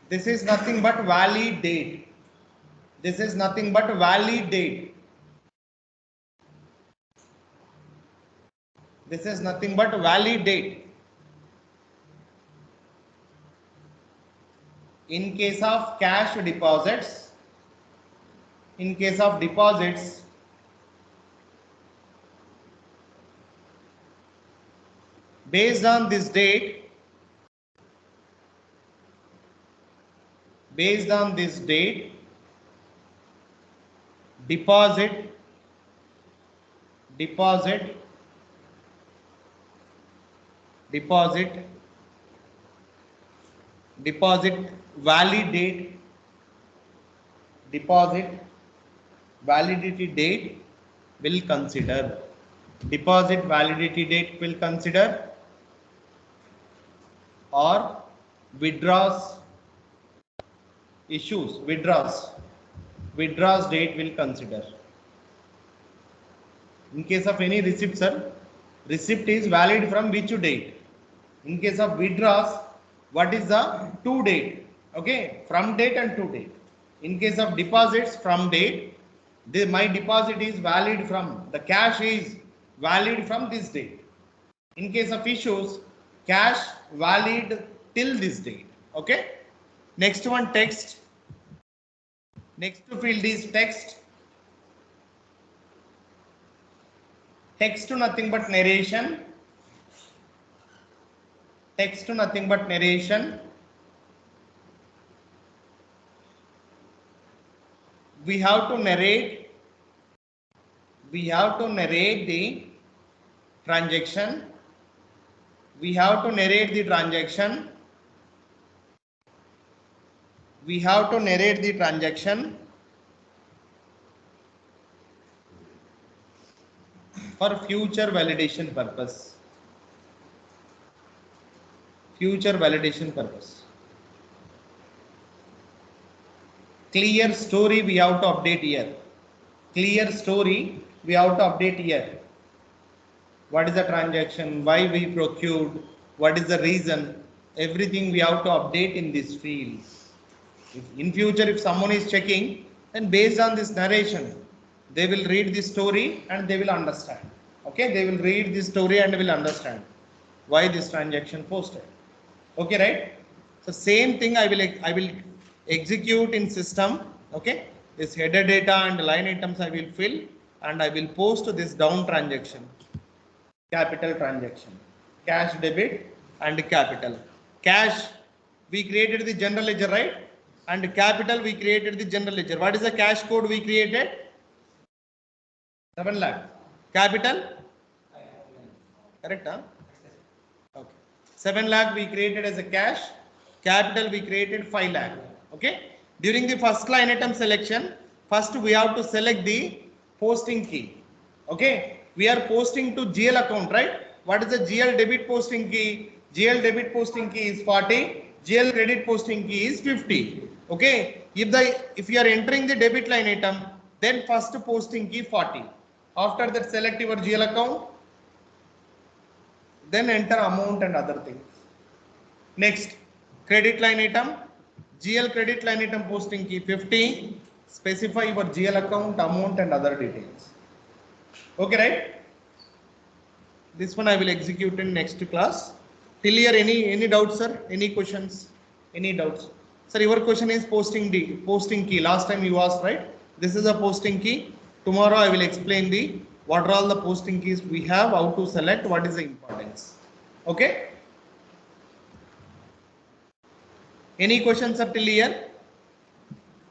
This is nothing but valid date. In case of cash deposits, based on this date, deposit validity date will consider. Or withdraws date will consider. In case of any receipt, sir, receipt is valid from which date? In case of withdraws, what is the to date? Okay, from date and to date. In case of deposits, from date, my deposit is valid from, the cash is valid from this date. In case of issues, cash valid till this date. Okay. Next one, text. Next field is text. Text to nothing but narration. We have to narrate the transaction. We have to narrate the transaction for future validation purpose. future validation purpose. Clear story we have to update here. Clear story we have to update here. What is the transaction? Why we procured? What is the reason? Everything we have to update in this field. If in future, if someone is checking, then based on this narration, they will read the story and they will understand. Okay, they will read the story and will understand why this transaction posted. Okay, right? So same thing I will execute in system. Okay, this header data and line items I will fill and I will post this down transaction, capital transaction, cash debit and capital. Cash we created the general ledger, right? And capital we created the general ledger. What is the cash code we created? 7 lakh. Capital? Correct, huh? Okay. 7 lakh we created as a cash. Capital we created 5 lakh. Okay. During the first line item selection, first we have to select the posting key. Okay. We are posting to GL account, right? What is the GL debit posting key? GL debit posting key is 40. GL credit posting key is 50. Okay. If you are entering the debit line item, then first posting key 40. After that, select your GL account. Then enter amount and other things. Next, credit line item. GL credit line item posting key 50. Specify your GL account, amount and other details. Okay, right? This one I will execute in next class. Till here, any doubts, sir? Any questions? Any doubts? Sir, your question is posting key. Last time you asked, right? This is a posting key. Tomorrow I will explain what are all the posting keys we have, how to select, what is the importance. Okay? Any questions up till here?